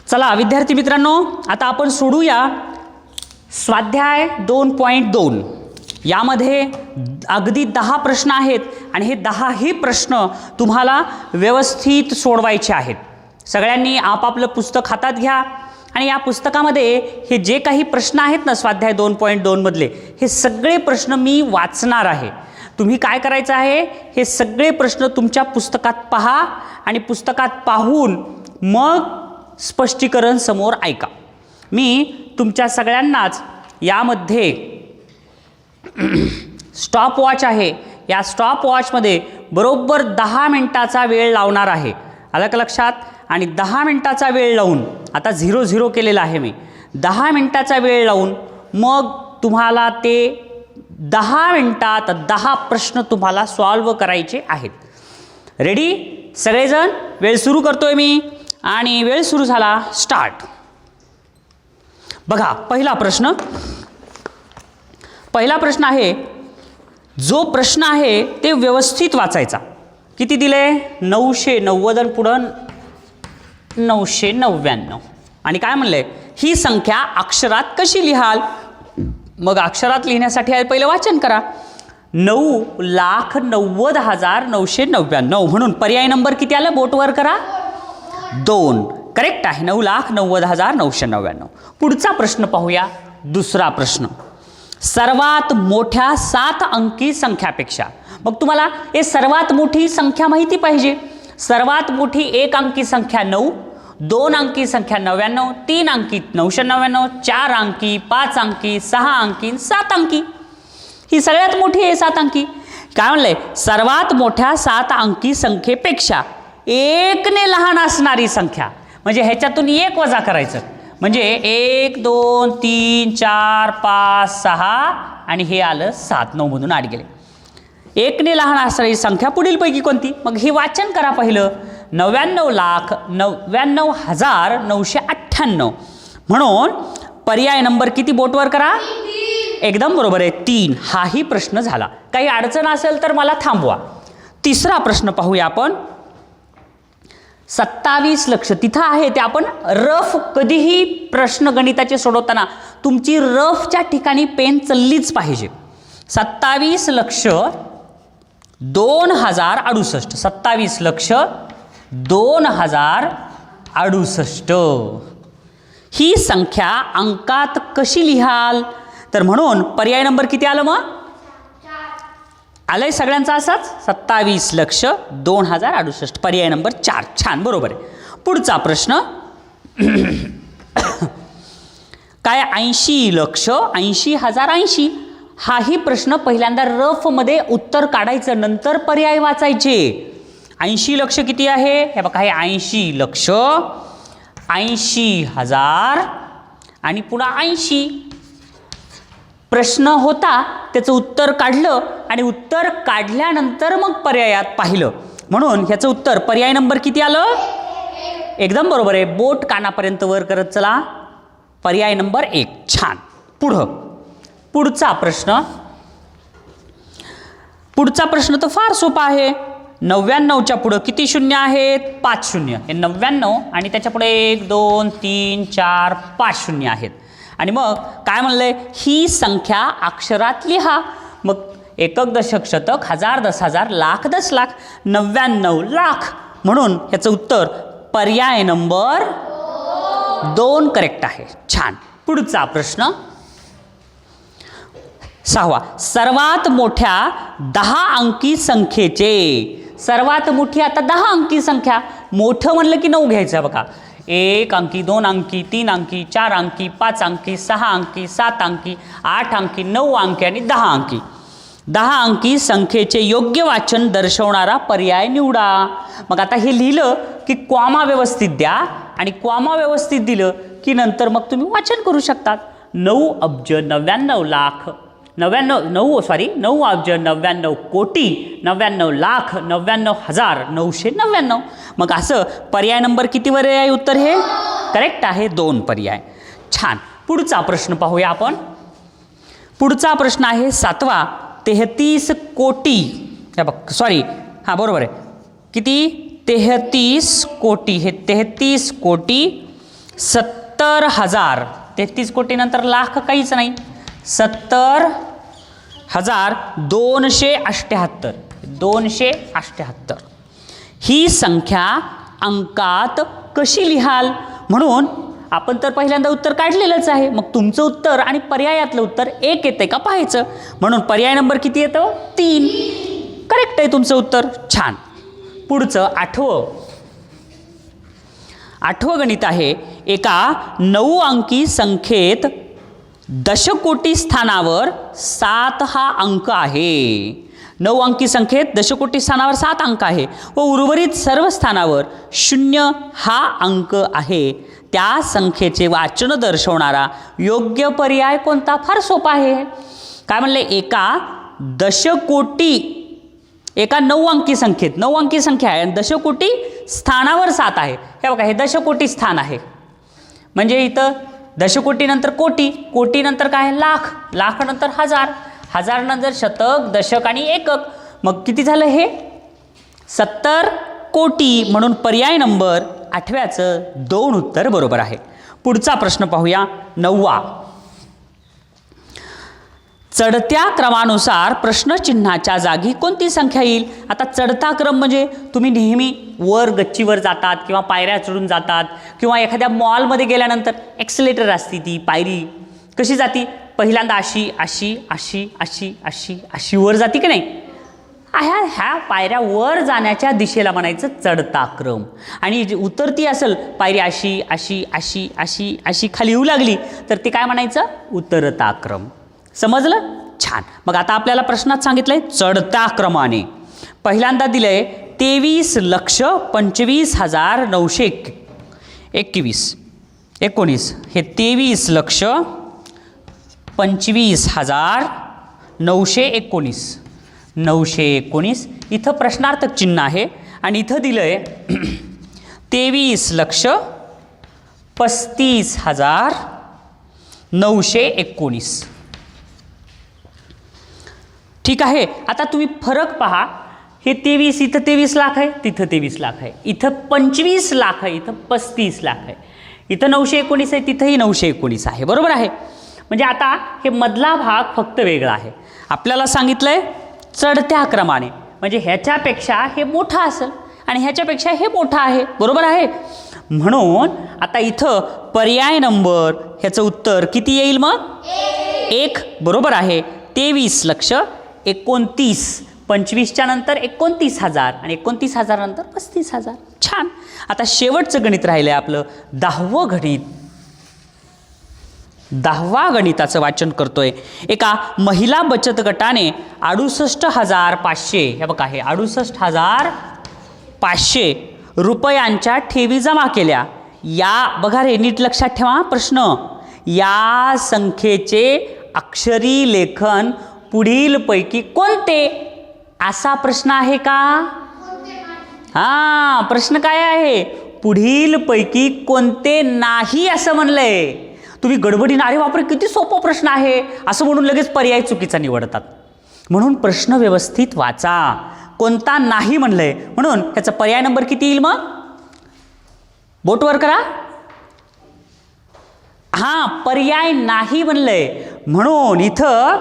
चला विद्यार्थी मित्रांनो, आता आपण सोडूया स्वाध्याय 2.2. यामध्ये अगदी 10 प्रश्न आहेत आणि हे 10ही प्रश्न तुम्हाला व्यवस्थित सोडवायचे आहेत. सगळ्यांनी आपापलं पुस्तक हातात घ्या आणि या पुस्तकामध्ये हे जे काही प्रश्न आहेत ना स्वाध्याय 2.2 मधले, हे सगळे प्रश्न मी वाचणार आहे. तुम्ही काय करायचं आहे, हे सगळे प्रश्न तुमच्या पुस्तकात पहा आणि पुस्तकात पाहून मग स्पष्टीकरण समोर ऐका. मी तुमच्या सगळ्यांनाच यामध्ये स्टॉप वॉच आहे, या स्टॉप वॉचमध्ये बरोबर 10 मिनिटाचा वेळ लावणार आहे. आलं का लक्षात? आणि 10 मिनिटाचा वेळ लावून, आता 0-0 केलेला आहे मी, 10 मिनिटाचा वेळ लावून मग तुम्हाला ते 10 मिनिटात 10 प्रश्न तुम्हाला सॉल्व करायचे आहेत. रेडी सगळेजण? वेळ सुरू करतोय मी आणि वेळ सुरू झाला, स्टार्ट. बघा पहिला प्रश्न आहे. जो प्रश्न आहे ते व्यवस्थित वाचायचा. किती दिले? 990 आणि पुढं 999. आणि काय म्हणलंय, ही संख्या अक्षरात कशी लिहाल? मग अक्षरात लिहिण्यासाठी आहे पहिलं वाचन करा. 9,90,999 म्हणून पर्याय नंबर किती आलं? बोटवर करा, 2. करेक्ट आहे, 9,90,999. पुढचा प्रश्न पाहूया. दुसरा प्रश्न, सर्वात मोठ्या 7 अंकी संख्यापेक्षा. मग तुम्हाला हे सर्वात मोठी संख्या माहिती पाहिजे. सर्वात मोठी 1 अंकी संख्या 9, 2 अंकी संख्या 99, 3 अंकी 999, 4 अंकी, 5 अंकी, 6 अंकी, 7 अंकी. ही सगळ्यात मोठी आहे 7 अंकी. काय म्हणलंय? सर्वात मोठ्या 7 अंकी संख्येपेक्षा 1 ने लहान असणारी संख्या. म्हणजे ह्याच्यातून 1 वजा करायचं. म्हणजे 1, 2, 3, 4, 5, 6 आणि हे आलं 7. 9 मधून 8 गेले. 1 ने लहान असणारी संख्या पुढीलपैकी कोणती? मग हे वाचन करा पहिलं. 99,99,998. म्हणून पर्याय नंबर किती? बोटवर करा, एकदम बरोबर आहे, 3. हाही प्रश्न झाला. काही अडचण असेल तर मला थांबवा. तिसरा प्रश्न पाहूया आपण. 27 लक्ष तिथं आहे ते आपण रफ. कधीही प्रश्न गणिताचे सोडवताना तुमची रफच्या ठिकाणी पेन चाललीच पाहिजे. 27 लक्ष 2068. 27 लक्ष 2068. ही संख्या अंकात कशी लिहाल? तर म्हणून पर्याय नंबर किती आलं? मग आलंय सगळ्यांचा असाच, 27 लक्ष 2068. पर्याय नंबर 4. छान, बरोबर आहे. पुढचा प्रश्न काय? 80 लक्ष 80,080. हाही प्रश्न पहिल्यांदा रफमध्ये उत्तर काढायचं, नंतर पर्याय वाचायचे. 80 लक्ष किती आहे? हे बघा, हे 80 लक्ष 80,000 आणि पुन्हा 80. प्रश्न होता, त्याचं उत्तर काढलं आणि उत्तर काढल्यानंतर मग पर्यायात पाहिलं. म्हणून ह्याचं उत्तर पर्याय नंबर किती आलं? एकदम बरोबर आहे. बोट कानापर्यंत वर करत चला, पर्याय नंबर 1. छान. पुढचा प्रश्न तर फार सोपा आहे. 99च्या पुढं किती शून्य आहेत? 5 शून्य. हे 99 आणि त्याच्या पुढे 1, 2, 3, 4, 5 शून्य आहेत. आणि मग काय म्हणलंय? ही संख्या अक्षरात लिहा. मग एकक, दशक, शतक, हजार, 10,000, लाख, 10,00,000, 99 लाख. म्हणून ह्याचं उत्तर पर्याय नंबर 2 करेक्ट आहे. छान. पुढचा प्रश्न 6वा. सर्वात मोठ्या 10 अंकी संख्येचे. सर्वात मोठी आता 10 अंकी संख्या. मोठं म्हणलं की 9 घ्यायचं. बघा, 1 अंकी, 2 अंकी, 3 अंकी, 4 अंकी, 5 अंकी, 6 अंकी, 7 अंकी, 8 अंकी, 9 अंकी आणि 10 अंकी. 10 अंकी संख्येचे योग्य वाचन दर्शवणारा पर्याय निवडा. मग आता हे लिहिलं की कॉमा व्यवस्थित द्या आणि कॉमा व्यवस्थित दिलं की नंतर मग तुम्ही वाचन करू शकतात. 9 अब्ज 99 लाख 9 अब्ज 99 कोटी 99 लाख 99,999. मग असं पर्याय नंबर कितीवर आहे उत्तर? हे करेक्ट आहे, 2 पर्याय. छान. पुढचा प्रश्न पाहूया आपण. पुढचा प्रश्न आहे 7वा. 33 कोटी. हां बरोबर आहे. किती? 33 कोटी. हे 33 कोटी 70,000. 33 कोटी नंतर लाख काहीच नाही. 70,278. 278 ही संख्या अंकात कशी लिहाल? म्हणून आपण तर पहिल्यांदा उत्तर काढलेलंच आहे. मग तुमचं उत्तर आणि पर्यायातलं उत्तर एक येते का पाहायचं. म्हणून पर्याय नंबर किती येतं? 3. करेक्ट आहे तुमचं उत्तर. छान. पुढचं आठवं गणित आहे. एका 9 अंकी संख्येत दशकोटी स्थानावर 7 हा अंक आहे. 9 अंकी संख्येत दशकोटी स्थानावर 7 अंक आहे व उर्वरित सर्व स्थानावर 0 हा अंक आहे. त्या संख्येचे वाचन दर्शवणारा योग्य पर्याय कोणता? फार सोपा आहे. काय म्हणले? एका 9 अंकी संख्येत, 9 अंकी संख्या आहे आणि दशकोटी स्थानावर 7 आहे. हे बघा, हे दशकोटी स्थान आहे. म्हणजे इथं दशकोटी नंतर कोटी, कोटी नंतर काय? लाख, लाख नंतर हजार, हजार नंतर शतक, दशक आणि एकक. मग किती झालं हे? 70 कोटी. म्हणून पर्याय नंबर 8व्याचं 2 उत्तर बरोबर आहे. पुढचा प्रश्न पाहूया. 9वा. चढत्या क्रमानुसार प्रश्नचिन्हाच्या जागी कोणती संख्या येईल? आता चढता क्रम म्हणजे तुम्ही नेहमी वर गच्चीवर जातात किंवा पायऱ्या चढून जातात किंवा एखाद्या मॉलमध्ये गेल्यानंतर एक्सिलेटर असती, ती पायरी कशी जाती? पहिल्यांदा अशी अशी अशी अशी अशी अशी वर जाती की नाही? ह्या पायऱ्या वर जाण्याच्या दिशेला म्हणायचं चढता क्रम. आणि उतरती असेल पायरी अशी अशी अशी अशी अशी खाली येऊ लागली तर ते काय म्हणायचं? उतरता क्रम. समजलं? छान. मग आता आपल्याला प्रश्नात सांगितलंय चढत्या क्रमाने. पहिल्यांदा दिलंय 23,25,921. हे 23,25,919. 919 इथं प्रश्नार्थक चिन्ह आहे आणि इथं दिलंय 23,35,919. ठीक आहे. आता तुम्ही फरक पहा. हे 23, इथं 23 लाख आहे, तिथं 23 लाख आहे, इथं 25 लाख आहे, इथं 35 लाख आहे, इथं 919 आहे, तिथंही 919 आहे. बरोबर आहे. म्हणजे आता हे मधला भाग फक्त वेगळा आहे. आपल्याला सांगितलंय चढत्या क्रमाने, म्हणजे ह्याच्यापेक्षा हे मोठं असेल आणि ह्याच्यापेक्षा हे मोठं आहे. बरोबर आहे. म्हणून आता इथं पर्याय नंबर ह्याचं उत्तर किती येईल? मग 1 बरोबर आहे. 23,29,000. 25च्या नंतर 29,000 आणि 29,000 नंतर 35,000. छान. आता शेवटचं गणित राहिलं आहे आपलं 10वं गणित. 10वा गणिताचं वाचन करतोय. एका महिला बचत गटाने 68,500 हे बघा, हे 68,500 रुपयांच्या ठेवी जमा केल्या. या बघा रे, नीट लक्षात ठेवा प्रश्न. या संख्येचे अक्षरी लेखन पुढीलपैकी कोणते? असा प्रश्न आहे का? हा, प्रश्न काय आहे? पुढीलपैकी कोणते नाही असं म्हणलंय. तुम्ही गडबडीने अरे बापरे किती सोपा प्रश्न आहे असं म्हणून लगेच पर्याय चुकीचा निवडतात. म्हणून प्रश्न व्यवस्थित वाचा. कोणता नाही म्हणलंय म्हणून ह्याचा पर्याय नंबर किती येईल? मग बोटवर करा. हा, पर्याय नाही म्हणलंय म्हणून इथं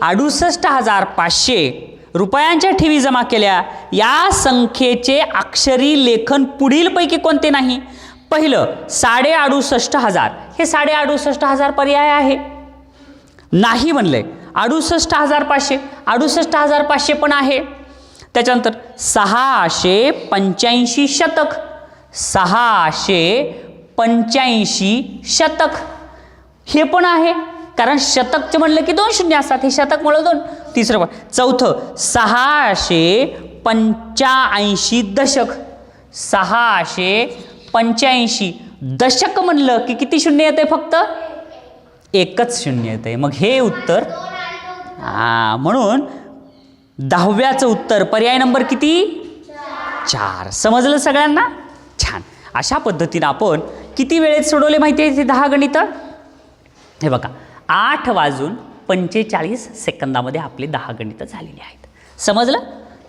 68,500 रुपयांच्या ठेवी जमा केल्या. या संख्येचे अक्षरी लेखन पुढीलपैकी कोणते नाही? पहिलं 68,500. हे 68,500 पर्याय आहे. नाही म्हणलंय. 68,500, 68,500 पण आहे. त्याच्यानंतर 685 शतक, 685 शतक हे पण आहे. कारण शतकचं म्हणलं की 2 शून्य असतात. हे शतक म्हणलं 2. तिसरं पण. चौथं 685 दशक, 685 दशक म्हणलं की किती शून्य येते? फक्त एकच शून्य येते. मग हे उत्तर म्हणून 10व्याचं उत्तर पर्याय नंबर किती? 4. समजलं सगळ्यांना? छान. अशा पद्धतीनं आपण किती वेळेत सोडवले माहिती आहे 10 गणितं? हे बघा, 8:45 आपले 10 गणितं झालेली आहेत. समजलं?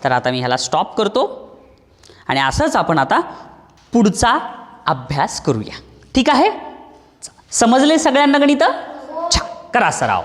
तर आता मी ह्याला स्टॉप करतो आणि असंच आपण आता पुढचा अभ्यास करूया. ठीक आहे. समजले सगळ्यांना गणित? छान, करा सराव.